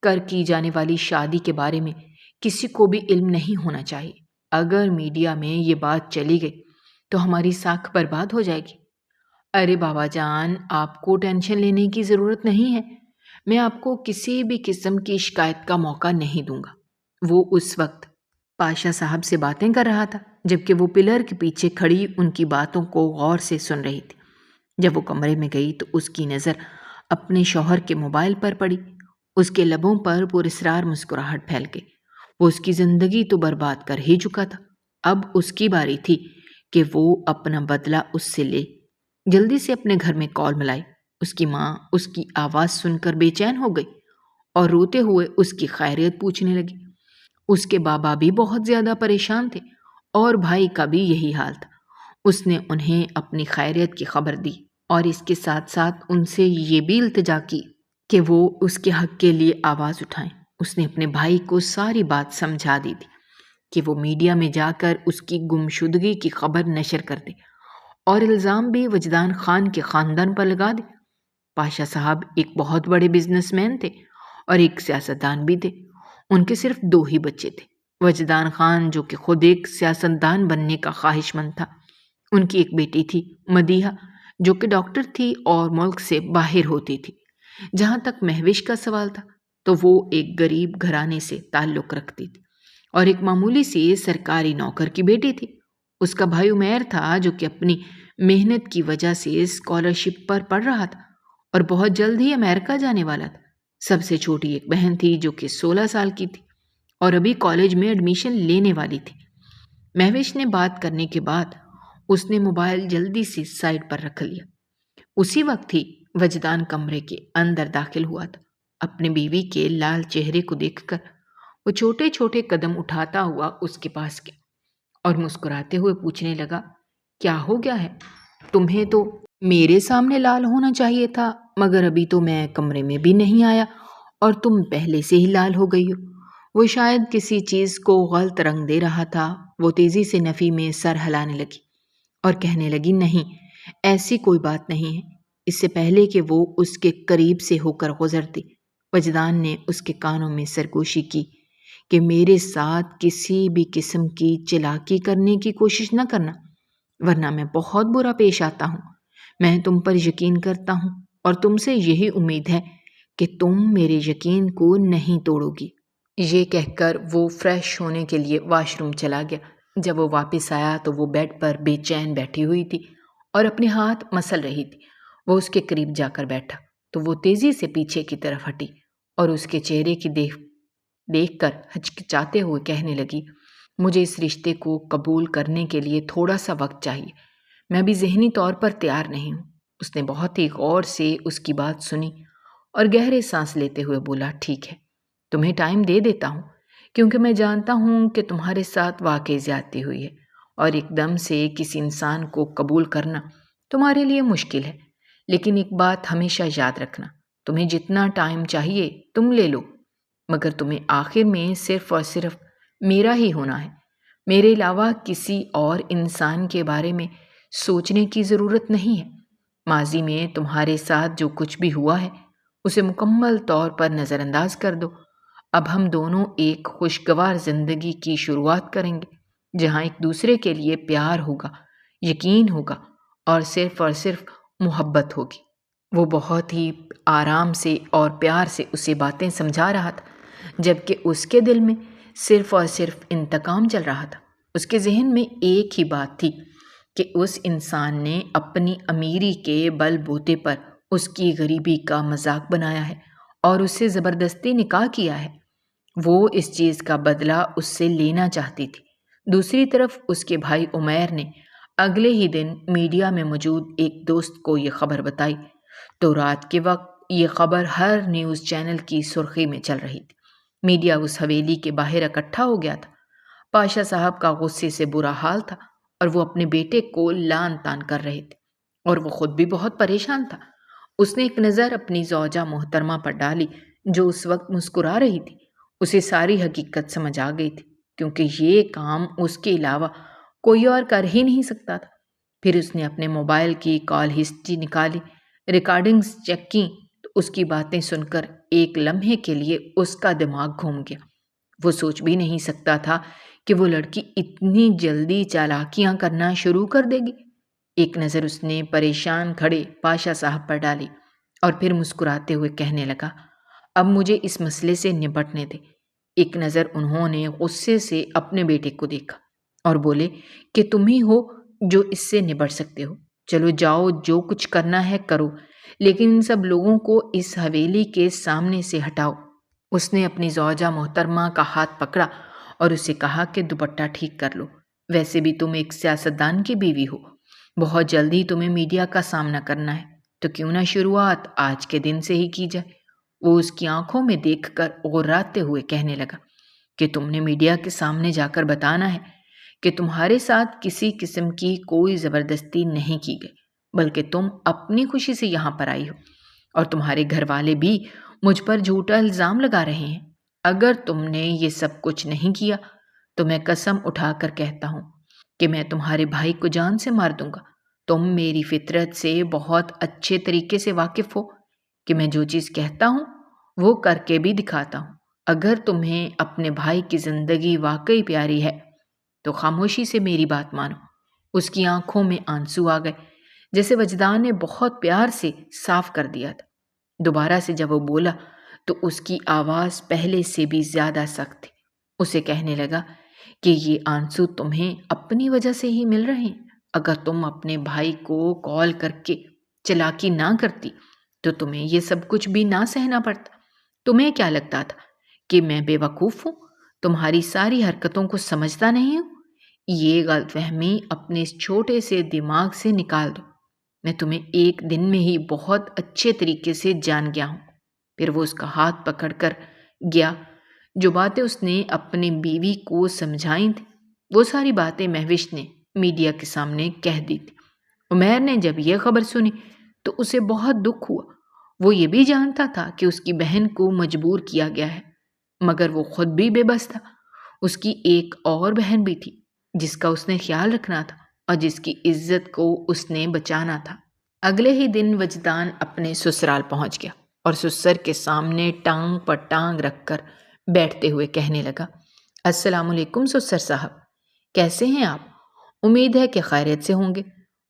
کر کی جانے والی شادی کے بارے میں کسی کو بھی علم نہیں ہونا چاہیے۔ اگر میڈیا میں یہ بات چلی گئی تو ہماری ساکھ برباد ہو جائے گی۔ ارے بابا جان، آپ کو ٹینشن لینے کی ضرورت نہیں ہے، میں آپ کو کسی بھی قسم کی شکایت کا موقع نہیں دوں گا۔ وہ اس وقت پاشا صاحب سے باتیں کر رہا تھا جبکہ وہ پلر کے پیچھے کھڑی ان کی باتوں کو غور سے سن رہی تھی۔ جب وہ کمرے میں گئی تو اس کی نظر اپنے شوہر کے موبائل پر پڑی۔ اس کے لبوں پر پراسرار مسکراہٹ پھیل گئی۔ وہ اس کی زندگی تو برباد کر ہی چکا تھا، اب اس کی باری تھی کہ وہ اپنا بدلہ اس سے لے۔ جلدی سے اپنے گھر میں کال ملائی۔ اس کی ماں اس کی آواز سن کر بے چین ہو گئی اور روتے ہوئے اس کی خیریت پوچھنے لگی۔ اس کے بابا بھی بہت زیادہ پریشان تھے اور بھائی کا بھی یہی حال تھا۔ اس نے انہیں اپنی خیریت کی خبر دی اور اس کے ساتھ ساتھ ان سے یہ بھی التجا کی کہ وہ اس کے حق کے لیے آواز اٹھائیں۔ اس نے اپنے بھائی کو ساری بات سمجھا دی تھی کہ وہ میڈیا میں جا کر اس کی گمشدگی کی خبر نشر کر دے اور الزام بھی وجدان خان کے خاندان پر لگا دے۔ پاشا صاحب ایک بہت بڑے بزنس مین تھے اور ایک سیاستدان بھی تھے۔ ان کے صرف 2 ہی بچے تھے۔ وجدان خان جو کہ خود ایک سیاستدان بننے کا خواہش مند تھا، ان کی ایک بیٹی تھی مدیحہ جو کہ ڈاکٹر تھی اور ملک سے باہر ہوتی تھی۔ جہاں تک مہوش کا سوال تھا تو وہ ایک غریب گھرانے سے تعلق رکھتی تھی اور ایک معمولی سی سرکاری نوکر کی بیٹی تھی۔ اس کا بھائی عمیر تھا جو کہ اپنی محنت کی وجہ سے اسکالرشپ پر پڑھ رہا تھا اور بہت جلد ہی امریکہ جانے والا تھا۔ سب سے چھوٹی ایک بہن تھی جو کہ 16 سال کی تھی اور ابھی کالج میں ایڈمیشن لینے والی تھی۔ مہوش نے بات کرنے کے بعد اس نے موبائل جلدی سے سائڈ پر رکھ لیا۔ اسی وقت ہی وجدان کمرے کے اندر داخل ہوا تھا۔ اپنی بیوی کے لال چہرے کو دیکھ کر وہ چھوٹے چھوٹے قدم اٹھاتا ہوا اس کے پاس گیا اور مسکراتے ہوئے پوچھنے لگا، کیا ہو گیا ہے؟ تمہیں تو میرے سامنے لال ہونا چاہیے تھا، مگر ابھی تو میں کمرے میں بھی نہیں آیا اور تم پہلے سے ہی لال ہو گئی ہو۔ وہ شاید کسی چیز کو غلط رنگ دے رہا تھا۔ وہ تیزی سے نفی میں سر ہلانے لگی اور کہنے لگی، نہیں، ایسی کوئی بات نہیں ہے۔ اس سے پہلے کہ وہ اس کے قریب سے ہو کر گزرتی، وجدان نے اس کے کانوں میں سرگوشی کی کہ میرے ساتھ کسی بھی قسم کی چلاکی کرنے کی کوشش نہ کرنا، ورنہ میں بہت برا پیش آتا ہوں۔ میں تم پر یقین کرتا ہوں اور تم سے یہی امید ہے کہ تم میرے یقین کو نہیں توڑو گی۔ یہ کہہ کر وہ فریش ہونے کے لیے واش روم چلا گیا۔ جب وہ واپس آیا تو وہ بیڈ پر بے چین بیٹھی ہوئی تھی اور اپنے ہاتھ مسل رہی تھی۔ وہ اس کے قریب جا کر بیٹھا تو وہ تیزی سے پیچھے کی طرف ہٹی اور اس کے چہرے کی دیکھ کر ہچکچاتے ہوئے کہنے لگی، مجھے اس رشتے کو قبول کرنے کے لیے تھوڑا سا وقت چاہیے، میں بھی ذہنی طور پر تیار نہیں ہوں۔ اس نے بہت ہی غور سے اس کی بات سنی اور گہرے سانس لیتے ہوئے بولا، ٹھیک ہے، تمہیں ٹائم دے دیتا ہوں، کیونکہ میں جانتا ہوں کہ تمہارے ساتھ واقعی زیادتی ہوئی ہے اور ایک دم سے کسی انسان کو قبول کرنا تمہارے لیے مشکل ہے۔ لیکن ایک بات ہمیشہ یاد رکھنا، تمہیں جتنا ٹائم چاہیے تم لے لو، مگر تمہیں آخر میں صرف اور صرف میرا ہی ہونا ہے۔ میرے علاوہ کسی اور انسان کے بارے میں سوچنے کی ضرورت نہیں ہے۔ ماضی میں تمہارے ساتھ جو کچھ بھی ہوا ہے اسے مکمل طور پر نظر انداز کر دو۔ اب ہم دونوں ایک خوشگوار زندگی کی شروعات کریں گے جہاں ایک دوسرے کے لیے پیار ہوگا، یقین ہوگا اور صرف محبت ہوگی۔ وہ بہت ہی آرام سے اور پیار سے اسے باتیں سمجھا رہا تھا، جبکہ اس کے دل میں صرف اور صرف انتقام چل رہا تھا۔ اس کے ذہن میں ایک ہی بات تھی کہ اس انسان نے اپنی امیری کے بل بوتے پر اس کی غریبی کا مذاق بنایا ہے اور اس سے زبردستی نکاح کیا ہے۔ وہ اس چیز کا بدلہ اس سے لینا چاہتی تھی۔ دوسری طرف اس کے بھائی عمیر نے اگلے ہی دن میڈیا میں موجود ایک دوست کو یہ خبر بتائی تو رات کے وقت یہ خبر ہر نیوز چینل کی سرخی میں چل رہی تھی۔ میڈیا اس حویلی کے باہر اکٹھا ہو گیا تھا۔ پاشا صاحب کا غصے سے برا حال تھا اور وہ اپنے بیٹے کو لان تان کر رہے تھے اور وہ خود بھی بہت پریشان تھا۔ اس نے ایک نظر اپنی زوجہ محترمہ پر ڈالی جو اس وقت مسکرا رہی تھی۔ اسے ساری حقیقت سمجھ آ گئی تھی کیونکہ یہ کام اس کے علاوہ کوئی اور کر ہی نہیں سکتا تھا۔ پھر اس نے اپنے موبائل کی کال ہسٹری نکالی، ریکارڈنگز چیک کی تو اس کی باتیں سن کر ایک لمحے کے لیے اس کا دماغ گھوم گیا۔ وہ سوچ بھی نہیں سکتا تھا کہ وہ لڑکی اتنی جلدی چالاکیاں کرنا شروع کر دے گی۔ ایک نظر اس نے پریشان کھڑے پاشا صاحب پر ڈالی اور پھر مسکراتے ہوئے کہنے لگا، اب مجھے اس مسئلے سے نپٹنے دے۔ ایک نظر انہوں نے غصے سے اپنے بیٹے کو دیکھا اور بولے کہ تم ہی ہو جو اس سے نپٹ سکتے ہو، چلو جاؤ جو کچھ کرنا ہے کرو، لیکن ان سب لوگوں کو اس حویلی کے سامنے سے ہٹاؤ۔ اس نے اپنی زوجہ محترمہ کا ہاتھ پکڑا اور اسے کہا کہ دوپٹہ ٹھیک کر لو۔ ویسے بھی تم ایک سیاستدان کی بیوی ہو، بہت جلدی تمہیں میڈیا کا سامنا کرنا ہے، تو کیوں نہ شروعات آج کے دن سے ہی کی جائے۔ وہ اس کی آنکھوں میں دیکھ کر غراتے ہوئے کہنے لگا کہ تم نے میڈیا کے سامنے جا کر بتانا ہے کہ تمہارے ساتھ کسی قسم کی کوئی زبردستی نہیں کی گئی، بلکہ تم اپنی خوشی سے یہاں پر آئی ہو، اور تمہارے گھر والے بھی مجھ پر جھوٹا الزام لگا رہے ہیں۔ اگر تم نے یہ سب کچھ نہیں کیا تو میں قسم اٹھا کر کہتا ہوں کہ میں تمہارے بھائی کو جان سے مار دوں گا۔ تم میری فطرت سے بہت اچھے طریقے سے واقف ہو کہ میں جو چیز کہتا ہوں وہ کر کے بھی دکھاتا ہوں۔ اگر تمہیں اپنے بھائی کی زندگی واقعی پیاری ہے تو خاموشی سے میری بات مانو۔ اس کی آنکھوں میں آنسو آ گئے، جیسے وجدان نے بہت پیار سے صاف کر دیا تھا۔ دوبارہ سے جب وہ بولا تو اس کی آواز پہلے سے بھی زیادہ سخت تھی۔ اسے کہنے لگا کہ یہ آنسو تمہیں اپنی وجہ سے ہی مل رہے ہیں۔ اگر تم اپنے بھائی کو کال کر کے چلاکی نہ کرتی تو تمہیں یہ سب کچھ بھی نہ سہنا پڑتا۔ تمہیں کیا لگتا تھا کہ میں بے وقوف ہوں، تمہاری ساری حرکتوں کو سمجھتا نہیں ہوں؟ یہ غلط فہمی اپنے اس چھوٹے سے دماغ سے نکال دو۔ میں تمہیں ایک دن میں ہی بہت اچھے طریقے سے جان گیا ہوں۔ پھر وہ اس کا ہاتھ پکڑ کر گیا۔ جو باتیں اس نے اپنی بیوی کو سمجھائی تھیں وہ ساری باتیں مہوش نے میڈیا کے سامنے کہہ دی تھی۔ عمیر نے جب یہ خبر سنی تو اسے بہت دکھ ہوا۔ وہ یہ بھی جانتا تھا کہ اس کی بہن کو مجبور کیا گیا ہے، مگر وہ خود بھی بے بس تھا۔ اس کی ایک اور بہن بھی تھی جس کا اس نے خیال رکھنا تھا اور جس کی عزت کو اس نے بچانا تھا۔ اگلے ہی دن وجدان اپنے سسرال پہنچ گیا اور سسر کے سامنے ٹانگ پر ٹانگ رکھ کر بیٹھتے ہوئے کہنے لگا، السلام علیکم سسر صاحب، کیسے ہیں آپ؟ امید ہے کہ خیریت سے ہوں گے۔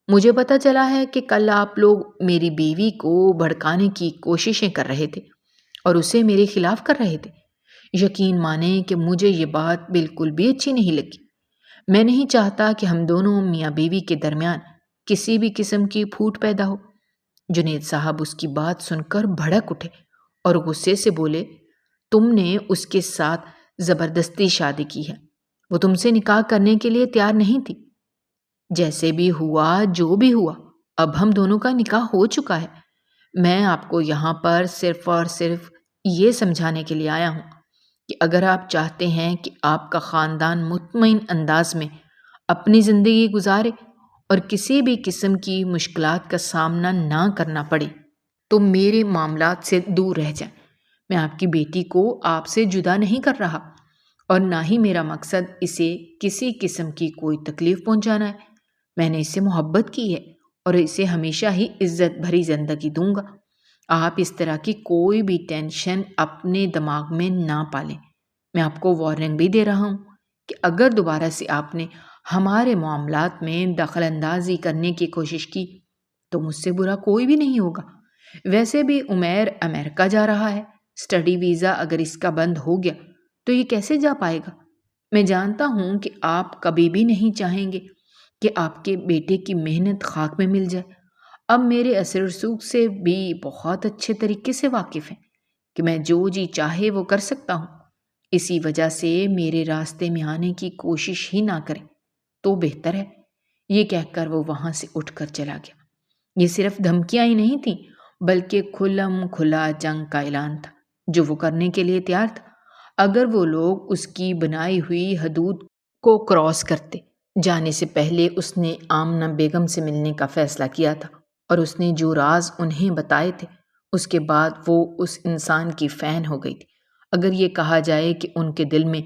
مجھے پتہ چلا ہے کہ کل آپ لوگ میری بیوی کو بھڑکانے کی کوششیں کر رہے تھے اور اسے میرے خلاف کر رہے تھے۔ یقین مانیں کہ مجھے یہ بات بالکل بھی اچھی نہیں لگی۔ میں نہیں چاہتا کہ ہم دونوں میاں بیوی کے درمیان کسی بھی قسم کی پھوٹ پیدا ہو۔ جنید صاحب اس کی بات سن کر بھڑک اٹھے اور غصے سے بولے، تم نے اس کے ساتھ زبردستی شادی کی ہے، وہ تم سے نکاح کرنے کے لیے تیار نہیں تھی۔ جیسے بھی ہوا جو بھی ہوا، اب ہم دونوں کا نکاح ہو چکا ہے۔ میں آپ کو یہاں پر صرف اور صرف یہ سمجھانے کے لیے آیا ہوں کہ اگر آپ چاہتے ہیں کہ آپ کا خاندان مطمئن انداز میں اپنی زندگی گزارے اور کسی بھی قسم کی مشکلات کا سامنا نہ کرنا پڑے تو میرے معاملات سے دور رہ جائیں۔ میں آپ کی بیٹی کو آپ سے جدا نہیں کر رہا اور نہ ہی میرا مقصد اسے کسی قسم کی کوئی تکلیف پہنچانا ہے۔ میں نے اس سے محبت کی ہے اور اسے ہمیشہ ہی عزت بھری زندگی دوں گا۔ آپ اس طرح کی کوئی بھی ٹینشن اپنے دماغ میں نہ پالیں۔ میں آپ کو وارننگ بھی دے رہا ہوں کہ اگر دوبارہ سے آپ نے ہمارے معاملات میں دخل اندازی کرنے کی کوشش کی تو مجھ سے برا کوئی بھی نہیں ہوگا۔ ویسے بھی عمیر امریکہ جا رہا ہے، اسٹڈی ویزا اگر اس کا بند ہو گیا تو یہ کیسے جا پائے گا؟ میں جانتا ہوں کہ آپ کبھی بھی نہیں چاہیں گے کہ آپ کے بیٹے کی محنت خاک میں مل جائے۔ اب میرے اثر رسوخ سے بھی بہت اچھے طریقے سے واقف ہیں کہ میں جو جی چاہے وہ کر سکتا ہوں۔ اسی وجہ سے میرے راستے میں آنے کی کوشش ہی نہ کریں تو بہتر ہے۔ یہ کہہ کر وہ وہاں سے اٹھ کر چلا گیا۔ یہ صرف دھمکیاں ہی نہیں تھیں بلکہ کھلم کھلا جنگ کا اعلان تھا جو وہ کرنے کے لیے تیار تھا۔ اگر وہ لوگ اس کی بنائی ہوئی حدود کو کراس کرتے۔ جانے سے پہلے اس نے آمنہ بیگم سے ملنے کا فیصلہ کیا تھا اور اس نے جو راز انہیں بتائے تھے اس کے بعد وہ اس انسان کی فین ہو گئی تھی۔ اگر یہ کہا جائے کہ ان کے دل میں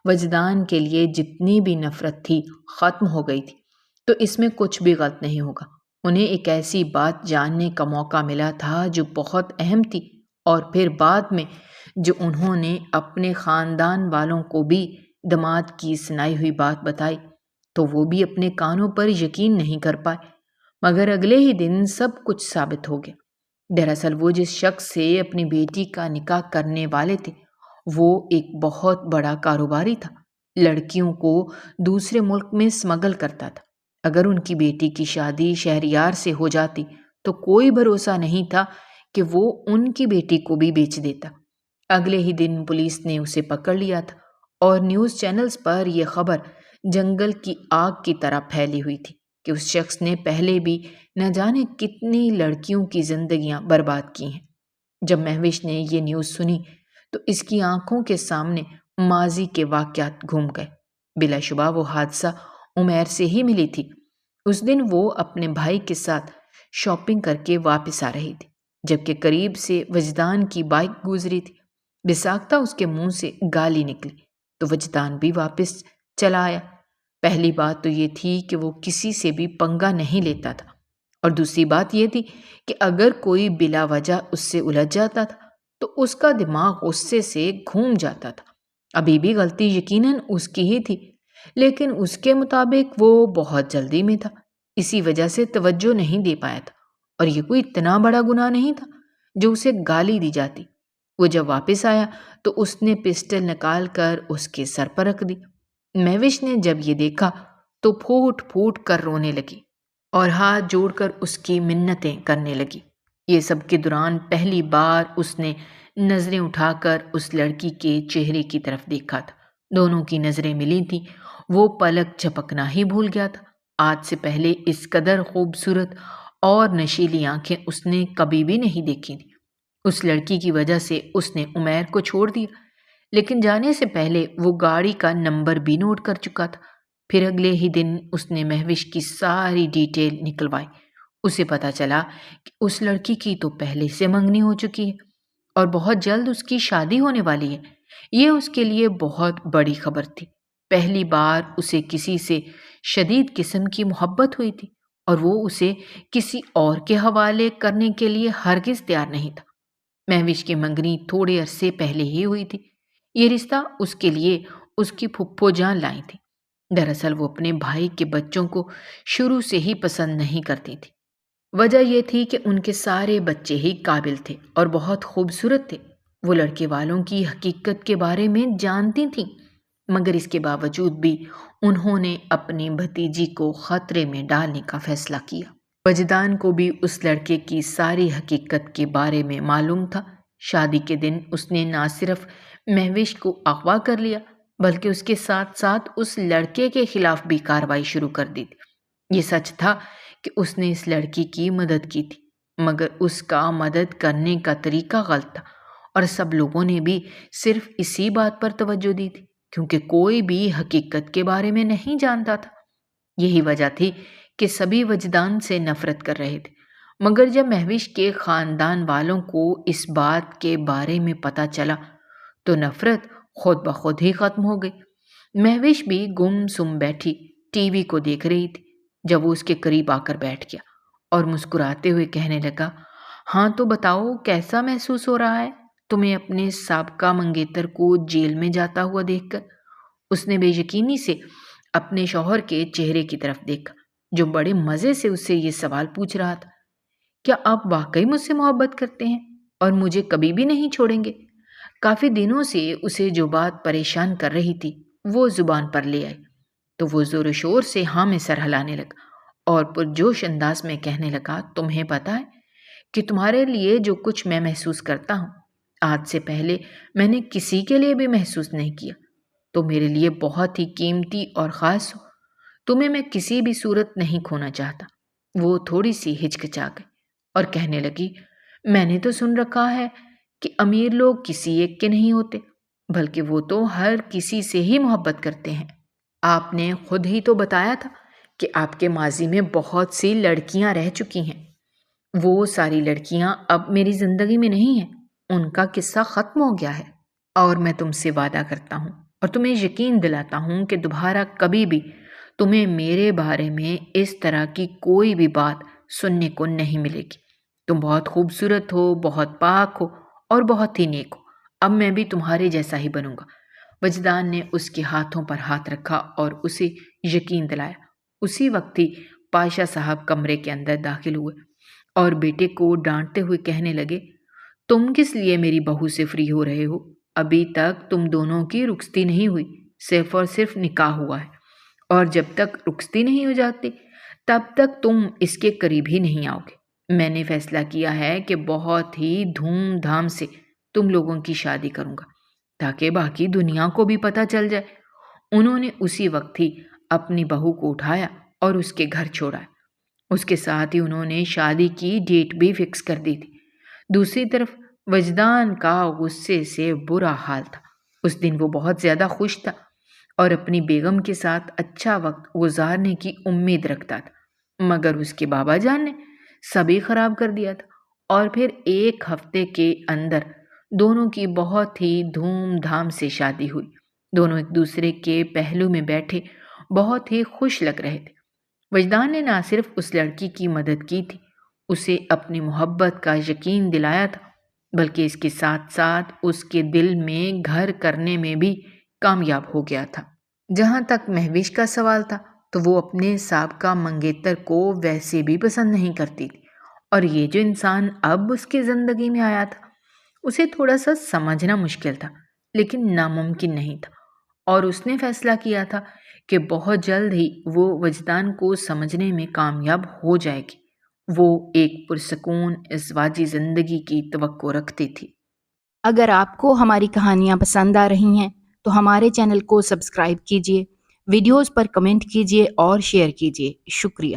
وجدان کے لیے جتنی بھی نفرت تھی ختم ہو گئی تھی تو اس میں کچھ بھی غلط نہیں ہوگا۔ انہیں ایک ایسی بات جاننے کا موقع ملا تھا جو بہت اہم تھی، اور پھر بعد میں جو انہوں نے اپنے خاندان والوں کو بھی داماد کی سنائی ہوئی بات بتائی تو وہ بھی اپنے کانوں پر یقین نہیں کر پائے۔ مگر اگلے ہی دن سب کچھ ثابت ہو گیا۔ دراصل وہ جس شخص سے اپنی بیٹی کا نکاح کرنے والے تھے وہ ایک بہت بڑا کاروباری تھا، لڑکیوں کو دوسرے ملک میں اسمگل کرتا تھا۔ اگر ان کی بیٹی کی شادی شہریار سے ہو جاتی تو کوئی بھروسہ نہیں تھا کہ وہ ان کی بیٹی کو بھی بیچ دیتا۔ اگلے ہی دن پولیس نے اسے پکڑ لیا تھا اور نیوز چینلز پر یہ خبر جنگل کی آگ کی طرح پھیلی ہوئی تھی کہ اس شخص نے پہلے بھی نہ جانے کتنی لڑکیوں کی زندگیاں برباد کی ہیں۔ جب مہوش نے یہ نیوز سنی تو اس کی آنکھوں کے سامنے ماضی کے واقعات گھوم گئے۔ بلا شبہ وہ حادثہ عمیر سے ہی ملی تھی۔ اس دن وہ اپنے بھائی کے ساتھ شاپنگ کر کے واپس آ رہی تھی، جبکہ قریب سے وجدان کی بائک گزری تھی۔ بساختہ اس کے منہ سے گالی نکلی تو وجدان بھی واپس چلا آیا۔ پہلی بات تو یہ تھی کہ وہ کسی سے بھی پنگا نہیں لیتا تھا، اور دوسری بات یہ تھی کہ اگر کوئی بلا وجہ اس سے الجھ جاتا تھا تو اس کا دماغ غصے سے گھوم جاتا تھا۔ ابھی بھی غلطی یقیناً اس کی ہی تھی، لیکن اس کے مطابق وہ بہت جلدی میں تھا، اسی وجہ سے توجہ نہیں دے پایا تھا، اور یہ کوئی اتنا بڑا گناہ نہیں تھا جو اسے گالی دی جاتی۔ وہ جب واپس آیا تو اس نے پسٹل نکال کر اس کے سر پر رکھ دی۔ مہوش نے جب یہ دیکھا تو پھوٹ پھوٹ کر رونے لگی اور ہاتھ جوڑ کر اس کی منتیں کرنے لگی۔ یہ سب کے دوران پہلی بار اس نے نظریں اٹھا کر اس لڑکی کے چہرے کی طرف دیکھا تھا۔ دونوں کی نظریں ملی تھیں۔ وہ پلک جھپکنا ہی بھول گیا تھا۔ آج سے پہلے اس قدر خوبصورت اور نشیلی آنکھیں اس نے کبھی بھی نہیں دیکھی تھی۔ اس لڑکی کی وجہ سے اس نے عمیر کو چھوڑ دیا، لیکن جانے سے پہلے وہ گاڑی کا نمبر بھی نوٹ کر چکا تھا۔ پھر اگلے ہی دن اس نے مہوش کی ساری ڈیٹیل نکلوائی۔ اسے پتا چلا کہ اس لڑکی کی تو پہلے سے منگنی ہو چکی ہے اور بہت جلد اس کی شادی ہونے والی ہے۔ یہ اس کے لیے بہت بڑی خبر تھی۔ پہلی بار اسے کسی سے شدید قسم کی محبت ہوئی تھی، اور وہ اسے کسی اور کے حوالے کرنے کے لیے ہرگز تیار نہیں تھا۔ مہوش کی منگنی تھوڑے عرصے پہلے ہی ہوئی تھی۔ یہ رشتہ اس کے لیے اس کی پھپھو جان لائی تھی۔ دراصل وہ اپنے بھائی کے بچوں کو شروع سے ہی پسند نہیں کرتی تھی۔ وجہ یہ تھی کہ ان کے سارے بچے ہی قابل تھے اور بہت خوبصورت تھے۔ وہ لڑکے والوں کی حقیقت کے بارے میں جانتی تھیں، مگر اس کے باوجود بھی انہوں نے اپنی بھتیجی کو خطرے میں ڈالنے کا فیصلہ کیا۔ وجدان کو بھی اس لڑکے کی ساری حقیقت کے بارے میں معلوم تھا۔ شادی کے دن اس نے نہ صرف مہوش کو اغوا کر لیا بلکہ اس کے ساتھ ساتھ اس لڑکے کے خلاف بھی کارروائی شروع کر دی تھی۔ یہ سچ تھا کہ اس نے اس لڑکی کی مدد کی تھی، مگر اس کا مدد کرنے کا طریقہ غلط تھا، اور سب لوگوں نے بھی صرف اسی بات پر توجہ دی تھی کیونکہ کوئی بھی حقیقت کے بارے میں نہیں جانتا تھا۔ یہی وجہ تھی کہ سبھی وجدان سے نفرت کر رہے تھے، مگر جب مہوش کے خاندان والوں کو اس بات کے بارے میں پتہ چلا تو نفرت خود بخود ہی ختم ہو گئی۔ مہوش بھی گم سم بیٹھی ٹی وی کو دیکھ رہی تھی جب وہ اس کے قریب آ کر بیٹھ گیا اور مسکراتے ہوئے کہنے لگا، ہاں تو بتاؤ کیسا محسوس ہو رہا ہے تمہیں اپنے سابقہ منگیتر کو جیل میں جاتا ہوا دیکھ کر؟ اس نے بے یقینی سے اپنے شوہر کے چہرے کی طرف دیکھا جو بڑے مزے سے اسے یہ سوال پوچھ رہا تھا، کیا آپ واقعی مجھ سے محبت کرتے ہیں اور مجھے کبھی بھی نہیں چھوڑیں گے؟ کافی دنوں سے اسے جو بات پریشان کر رہی تھی وہ زبان پر لے آئی تو وہ زور و شور سے ہاں میں سر ہلانے لگا اور پرجوش انداز میں کہنے لگا، تمہیں پتہ ہے کہ تمہارے لیے جو کچھ میں محسوس کرتا ہوں آج سے پہلے میں نے کسی کے لیے بھی محسوس نہیں کیا۔ تو میرے لیے بہت ہی قیمتی اور خاص ہو، تمہیں میں کسی بھی صورت نہیں کھونا چاہتا۔ وہ تھوڑی سی ہچکچا گئی اور کہنے لگی، میں نے تو سن رکھا ہے کہ امیر لوگ کسی ایک کے نہیں ہوتے بلکہ وہ تو ہر کسی سے ہی محبت کرتے ہیں۔ آپ نے خود ہی تو بتایا تھا کہ آپ کے ماضی میں بہت سی لڑکیاں رہ چکی ہیں۔ وہ ساری لڑکیاں اب میری زندگی میں نہیں ہیں، ان کا قصہ ختم ہو گیا ہے، اور میں تم سے وعدہ کرتا ہوں اور تمہیں یقین دلاتا ہوں کہ دوبارہ کبھی بھی تمہیں میرے بارے میں اس طرح کی کوئی بھی بات سننے کو نہیں ملے گی۔ تم بہت خوبصورت ہو، بہت پاک ہو اور بہت ہی نیک ہو۔ اب میں بھی تمہارے جیسا ہی بنوں گا۔ وجدان نے اس کے ہاتھوں پر ہاتھ رکھا اور اسے یقین دلایا۔ اسی وقت ہی پاشا صاحب کمرے کے اندر داخل ہوئے اور بیٹے کو ڈانٹتے ہوئے کہنے لگے، تم کس لیے میری بہو سے فری ہو رہے ہو؟ ابھی تک تم دونوں کی رخصتی نہیں ہوئی، صرف اور صرف نکاح ہوا ہے، اور جب تک رخصتی نہیں ہو جاتی تب تک تم اس کے قریب ہی نہیں آؤ گے۔ میں نے فیصلہ کیا ہے کہ بہت ہی دھوم دھام سے تم لوگوں کی شادی کروں گا تاکہ باقی دنیا کو بھی پتہ چل جائے۔ انہوں نے اسی وقت ہی اپنی بہو کو اٹھایا اور اس کے گھر چھوڑا۔ اس کے ساتھ ہی انہوں نے شادی کی ڈیٹ بھی فکس کر دی تھی۔ دوسری طرف وجدان کا غصے سے برا حال تھا۔ اس دن وہ بہت زیادہ خوش تھا اور اپنی بیگم کے ساتھ اچھا وقت گزارنے کی امید رکھتا تھا، مگر اس کے بابا جان نے سبھی خراب کر دیا تھا، اور پھر ایک ہفتے کے اندر دونوں کی بہت ہی دھوم دھام سے شادی ہوئی۔ دونوں ایک دوسرے کے پہلو میں بیٹھے بہت ہی خوش لگ رہے تھے۔ وجدان نے نہ صرف اس لڑکی کی مدد کی تھی، اسے اپنی محبت کا یقین دلایا تھا، بلکہ اس کے ساتھ ساتھ اس کے دل میں گھر کرنے میں بھی کامیاب ہو گیا تھا۔ جہاں تک مہوش کا سوال تھا تو وہ اپنے سابقہ منگیتر کو ویسے بھی پسند نہیں کرتی تھی، اور یہ جو انسان اب اس کی زندگی میں آیا تھا اسے تھوڑا سا سمجھنا مشکل تھا لیکن ناممکن نہیں تھا، اور اس نے فیصلہ کیا تھا کہ بہت جلد ہی وہ وجدان کو سمجھنے میں کامیاب ہو جائے گی۔ وہ ایک پرسکون ازدواجی زندگی کی توقع رکھتی تھی۔ اگر آپ کو ہماری کہانیاں پسند آ رہی ہیں تو ہمارے چینل کو سبسکرائب کیجیے، ویڈیوز پر کمنٹ کیجیے اور شیئر کیجیے۔ شکریہ۔